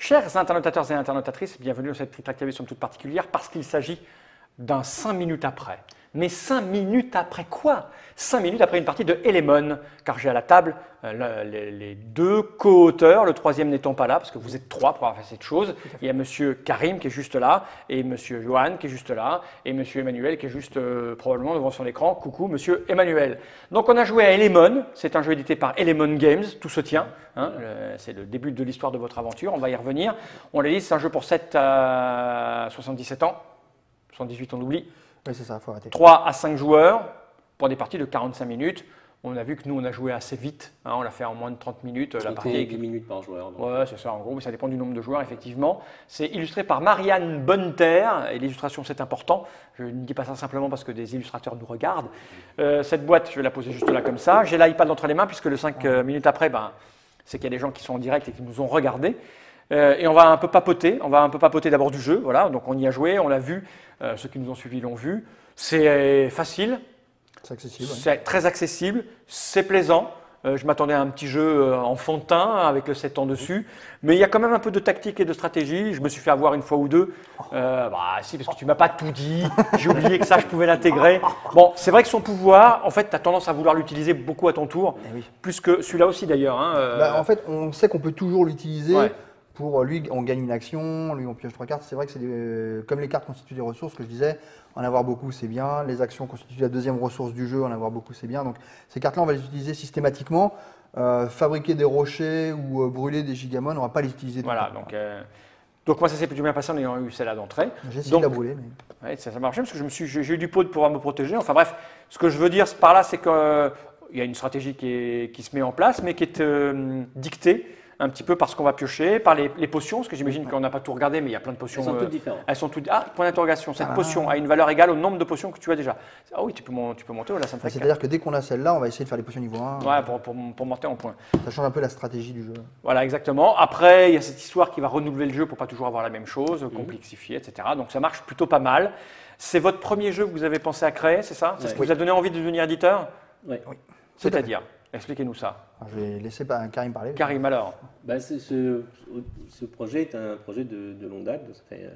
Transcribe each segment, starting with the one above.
Chers internautateurs et internautatrices, bienvenue dans cette Trick Track TV somme toute particulière parce qu'il s'agit d'un 5 minutes après. Mais 5 minutes après quoi? 5 minutes après une partie de Elemon, car j'ai à la table les deux co-auteurs, le troisième n'étant pas là, parce que vous êtes trois pour avoir fait cette chose. Il y a monsieur Karim qui est juste là, et monsieur Johan qui est juste là, et monsieur Emmanuel qui est juste probablement devant son écran. Coucou monsieur Emmanuel. Donc on a joué à Elemon, c'est un jeu édité par Elemon Games, tout se tient. Hein, c'est le début de l'histoire de votre aventure, on va y revenir. On l'a dit, c'est un jeu pour 7 à 77 ans, 78 on oublie. Oui, c'est ça, faut arrêter. 3 à 5 joueurs pour des parties de 45 minutes. On a vu que nous, on a joué assez vite. Hein, on l'a fait en moins de 30 minutes. La partie avec 10 minutes par joueur. Ouais, c'est ça, en gros. Ça dépend du nombre de joueurs, effectivement. C'est illustré par Marianne Bonneterre. Et l'illustration, c'est important. Je ne dis pas ça simplement parce que des illustrateurs nous regardent. Cette boîte, je vais la poser juste là comme ça. J'ai l'iPad entre les mains puisque le 5 minutes après, c'est qu'il y a des gens qui sont en direct et qui nous ont regardés. Et on va un peu papoter. On va un peu papoter d'abord du jeu. Voilà, donc on y a joué, on l'a vu. Ceux qui nous ont suivis l'ont vu. C'est facile. C'est accessible. C'est très accessible. C'est plaisant. Je m'attendais à un petit jeu en fond de teint avec le 7 ans dessus. Mais il y a quand même un peu de tactique et de stratégie. Je me suis fait avoir une fois ou deux. Si, parce que tu m'as pas tout dit. J'ai oublié que ça, je pouvais l'intégrer. Bon, c'est vrai que son pouvoir, en fait, tu as tendance à vouloir l'utiliser beaucoup à ton tour. Oui. Plus que celui-là aussi d'ailleurs. Hein, en fait, on sait qu'on peut toujours l'utiliser. Ouais. Pour lui, on gagne une action, lui, on pioche 3 cartes. C'est vrai que c'est comme les cartes constituent des ressources, que je disais, en avoir beaucoup, c'est bien. Les actions constituent la deuxième ressource du jeu, en avoir beaucoup, c'est bien. Donc, ces cartes-là, on va les utiliser systématiquement. Fabriquer des rochers ou brûler des gigamons, on ne va pas les utiliser tout le temps. Donc moi, ça s'est plutôt bien passé en ayant eu celle-là d'entrée. J'ai essayé de la brûler. Mais... Ouais, ça marchait parce que j'ai eu du pot de pouvoir me protéger. Enfin bref, ce que je veux dire par là, c'est qu'il y a une stratégie qui se met en place, mais qui est dictée un petit peu par ce qu'on va piocher, par les potions, parce que j'imagine qu'on n'a pas tout regardé, mais il y a plein de potions. Elles sont toutes différentes. Elles sont toutes. Ah, point d'interrogation. Cette potion a une valeur égale au nombre de potions que tu as déjà. Ah oui, tu peux monter. Là, ça me fait. C'est-à-dire que dès qu'on a celle-là, on va essayer de faire les potions niveau 1. Ouais, pour monter en point. Ça change un peu la stratégie du jeu. Voilà, exactement. Après, il y a cette histoire qui va renouveler le jeu pour pas toujours avoir la même chose, complexifier, etc. Donc ça marche plutôt pas mal. C'est votre premier jeu que vous avez pensé à créer, c'est ça? C'est ce qui vous a donné envie de devenir éditeur? Oui. C'est-à-dire? Expliquez-nous ça. Alors, je vais laisser Karim parler. Karim, alors? Ce projet est un projet de longue date. Ça fait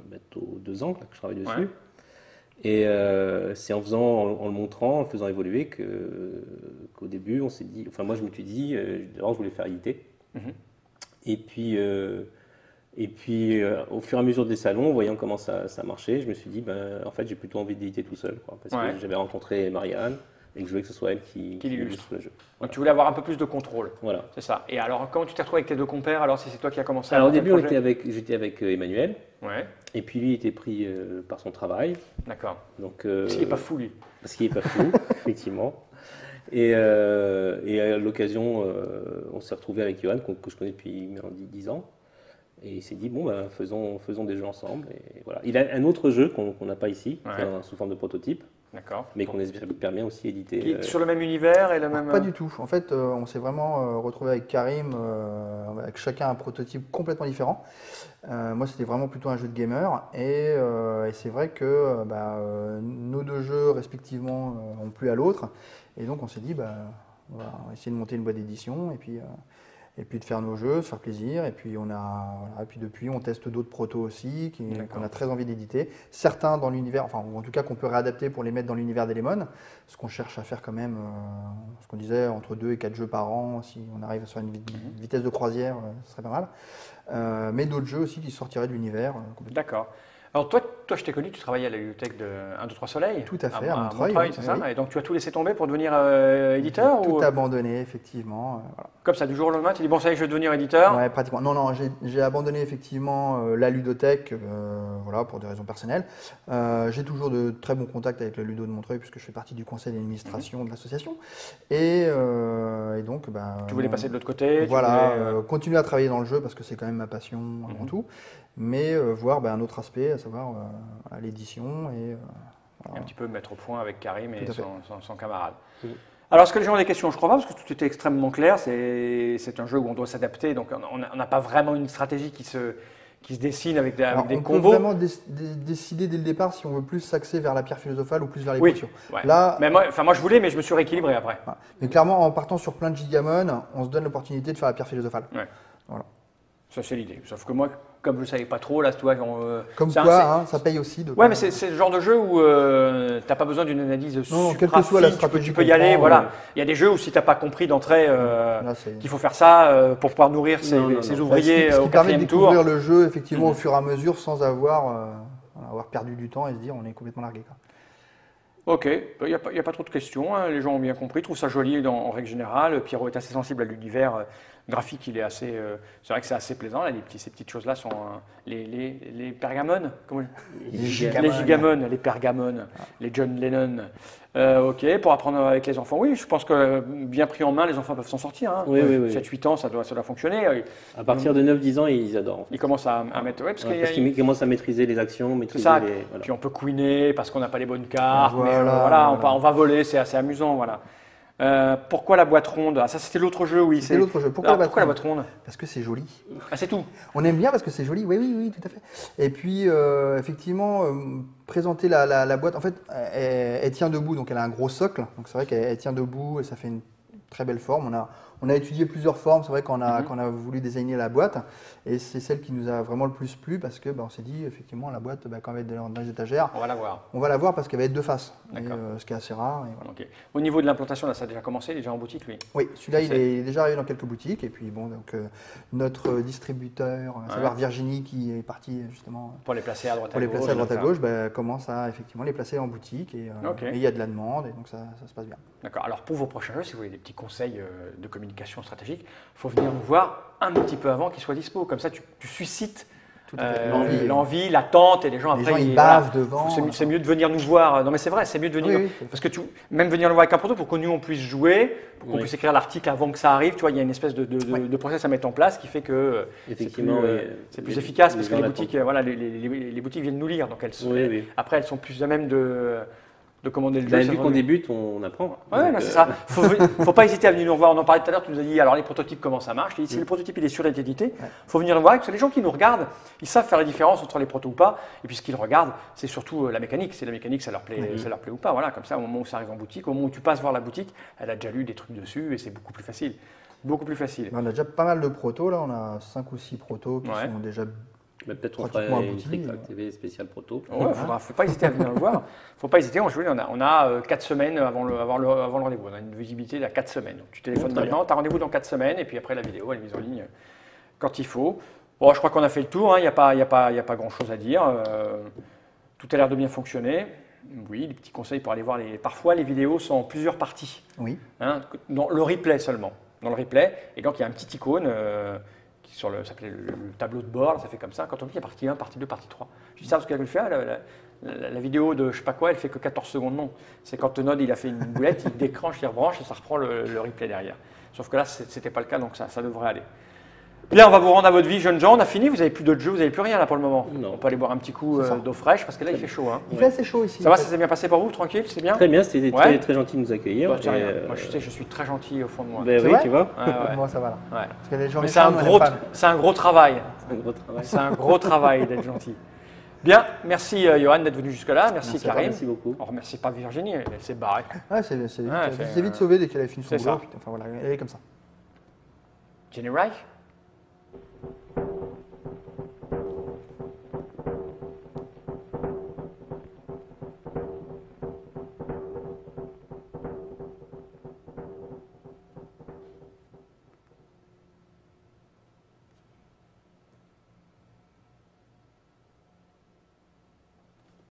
bientôt 2 ans que je travaille dessus. Ouais. Et c'est en le montrant, en le faisant évoluer qu'au début, on s'est dit... Enfin, moi, je me suis dit, d'abord, je voulais faire éditer. Et puis, au fur et à mesure des salons, voyant comment ça marchait, je me suis dit, en fait, j'ai plutôt envie d'éditer tout seul. Parce que j'avais rencontré Marianne. Et que je voulais que ce soit elle qui illustre le jeu. Donc tu voulais avoir un peu plus de contrôle. Voilà. C'est ça. Et alors, comment tu t'es retrouvé avec tes deux compères? Alors, si c'est toi qui as commencé au début, j'étais avec Emmanuel. Ouais. Et puis lui était pris par son travail. D'accord. Donc, parce qu'il n'est pas fou, lui. Parce qu'il n'est pas fou, effectivement. Et à l'occasion, on s'est retrouvé avec Johan, que je connais depuis 10 ans. Et il s'est dit, faisons des jeux ensemble. Et voilà. Il a un autre jeu qu'on n'a pas ici, sous forme de prototype. D'accord. Mais qu'on espère bien aussi éditer. Sur le même univers et le même. Pas du tout. En fait, on s'est vraiment retrouvé avec Karim, avec chacun un prototype complètement différent. Moi, c'était vraiment plutôt un jeu de gamer. Et c'est vrai que nos deux jeux, respectivement, ont plu à l'autre. Et donc, on s'est dit, on va essayer de monter une boîte d'édition. Et puis de faire nos jeux, se faire plaisir. Et puis, depuis, on teste d'autres protos aussi qu'on a très envie d'éditer. Certains dans l'univers, ou en tout cas qu'on peut réadapter pour les mettre dans l'univers d'Elemon. Ce qu'on cherche à faire quand même, ce qu'on disait, entre 2 et 4 jeux par an. Si on arrive sur une vitesse de croisière, ce serait pas mal. Mais d'autres jeux aussi qui sortiraient de l'univers. D'accord. Alors toi, je t'ai connu, tu travaillais à la bibliothèque de 1, 2, 3 Soleil. Tout à fait, à Montreuil, c'est ça. Et donc tu as tout laissé tomber pour devenir éditeur? Tout abandonné, effectivement. Voilà. Comme ça, du jour au lendemain, tu dis bon, ça y est, je vais devenir éditeur? Ouais, pratiquement. Non, j'ai abandonné effectivement la ludothèque, pour des raisons personnelles. J'ai toujours de très bons contacts avec le Ludo de Montreuil puisque je fais partie du conseil d'administration de l'association. Et donc, tu voulais passer de l'autre côté? Continuer à travailler dans le jeu parce que c'est quand même ma passion avant tout. Mais voir un autre aspect, à savoir l'édition et un petit peu mettre au point avec Karim et son camarade. Alors, est-ce que les gens ont des questions? Je crois pas, parce que tout était extrêmement clair. C'est un jeu où on doit s'adapter, donc on n'a pas vraiment une stratégie qui se dessine avec des combos. On peut vraiment décider dès le départ si on veut plus s'axer vers la pierre philosophale ou plus vers les potions. Ouais. Là, mais moi, je voulais, mais je me suis rééquilibré après. Mais clairement, en partant sur plein de gigamon, on se donne l'opportunité de faire la pierre philosophale. Ouais. Voilà. Ça, c'est l'idée. Sauf que moi, comme je ne savais pas trop, là, tu vois, Comme quoi, hein, ça paye aussi. Ouais, mais c'est le genre de jeu où tu n'as pas besoin d'une analyse Non, quelle supra que soit la fine, stratégie tu peux y qu'on aller. prend, Voilà. Il y a des jeux où si tu n'as pas compris d'entrée Là, qu'il faut faire ça pour pouvoir nourrir ses ouvriers ce au qui permet de quatrième tour. découvrir le jeu effectivement au fur et à mesure sans avoir perdu du temps et se dire on est complètement largué. Quoi. Ok, il n'y a pas trop de questions, hein. Les gens ont bien compris, trouvent ça joli en règle générale. Pierrot est assez sensible à l'univers graphique, il est assez, c'est vrai que c'est assez plaisant, là, ces petites choses-là sont les pergamones, les gigamones, les pergamones, les John Lennon. Ok, pour apprendre avec les enfants, oui, je pense que bien pris en main, les enfants peuvent s'en sortir. Hein. Oui. 7-8 ans, ça doit fonctionner. À partir de 9-10 ans, ils adorent. Ils commencent à mettre... Ouais, parce qu'ils commencent à maîtriser les actions, maîtriser ça. les... Voilà. Puis on peut couiner parce qu'on n'a pas les bonnes cartes, voilà. On va voler, c'est assez amusant, voilà. Pourquoi la boîte ronde? Ah, ça c'était l'autre jeu, oui. C'était l'autre jeu. Pourquoi la boîte ronde? Parce que c'est joli. Ah, c'est tout. On aime bien parce que c'est joli, oui, tout à fait. Et puis, effectivement, présenter la boîte, en fait, elle tient debout, donc elle a un gros socle. Donc c'est vrai qu'elle tient debout et ça fait une très belle forme. On a étudié plusieurs formes, c'est vrai qu'on a voulu designer la boîte et c'est celle qui nous a vraiment le plus plu parce que on s'est dit effectivement la boîte quand elle va être dans les étagères, on va la voir. On va la voir parce qu'elle va être de face, ce qui est assez rare. Et voilà. Okay. Au niveau de l'implantation, là, ça a déjà commencé, déjà en boutique, lui? Oui, celui-là il est déjà arrivé dans quelques boutiques et puis notre distributeur, à savoir Virginie qui est parti justement pour les placer à droite à gauche, commence à effectivement les placer en boutique et il y a de la demande et donc ça se passe bien. D'accord. Alors pour vos prochains jeux, si vous voulez des petits conseils de communication stratégique, il faut venir nous voir un petit peu avant qu'il soit dispo. Comme ça, tu suscites l'envie, l'attente, et les gens après ils bavent devant. C'est mieux de venir nous voir. Non mais c'est vrai, c'est mieux de venir parce que même venir nous voir avec un proto pour que nous on puisse jouer, pour qu'on puisse écrire l'article avant que ça arrive. Tu vois, il y a une espèce de process à mettre en place qui fait que effectivement c'est plus efficace parce que les boutiques, les boutiques viennent nous lire, donc après elles sont plus à même de commander le jeu. Vu qu'on débute, on apprend. C'est ça. Faut pas hésiter à venir nous revoir. On en parlait tout à l'heure, tu nous as dit alors les prototypes, comment ça marche. Si le prototype il est sur l'édité, faut venir le voir parce que les gens qui nous regardent, ils savent faire la différence entre les protos ou pas. Et puis ce qu'ils regardent, c'est surtout la mécanique. Si la mécanique, ça leur plaît ou pas. Voilà, comme ça, au moment où ça arrive en boutique, au moment où tu passes voir la boutique, elle a déjà lu des trucs dessus et c'est beaucoup plus facile. Beaucoup plus facile. On a déjà pas mal de protos là. On a 5 ou 6 protos qui sont déjà. Peut-être on ferait une Trick TV spécial proto. Faut pas hésiter à venir le voir. Faut pas hésiter. On a 4 semaines avant le rendez-vous. On a une visibilité à 4 semaines. Donc, tu téléphones maintenant, tu as rendez-vous dans 4 semaines et puis après la vidéo elle est mise en ligne quand il faut. Bon, je crois qu'on a fait le tour. Il n'y a pas grand-chose à dire. Tout a l'air de bien fonctionner. Oui, des petits conseils pour aller voir Parfois, les vidéos sont en plusieurs parties. Oui. Dans le replay seulement. Dans le replay, et quand il y a un petit icône. Ça s'appelait le tableau de bord, ça fait comme ça. Quand on dit il y a partie 1, partie 2, partie 3. Je dis ça parce qu'elle fait la vidéo de je sais pas quoi, elle fait que 14 secondes, non. C'est quand Nod il a fait une boulette, il déclenche, il rebranche et ça reprend le replay derrière. Sauf que là, c'était pas le cas, donc ça devrait aller. Bien, on va vous rendre à votre vie, jeunes gens. On a fini, vous n'avez plus d'autres jeux, vous n'avez plus rien là pour le moment. Non. On peut aller boire un petit coup d'eau fraîche parce que là il fait chaud. Il fait assez chaud ici. Ça va, ça s'est bien passé pour vous, tranquille, c'est bien? Très bien, c'était très, très gentil de nous accueillir. Moi je suis très gentil au fond de moi. Oui, tu vois. Moi ça va là. Ouais. Parce que les gens mais c'est un gros travail. C'est un gros travail d'être gentil. Bien, merci Johan d'être venu jusque-là. Merci Karim. Merci beaucoup. On ne remercie pas Virginie, elle s'est barrée. C'est vite sauvé dès qu'elle a fini son boulot. Enfin voilà, elle est comme ça. Jenny Reich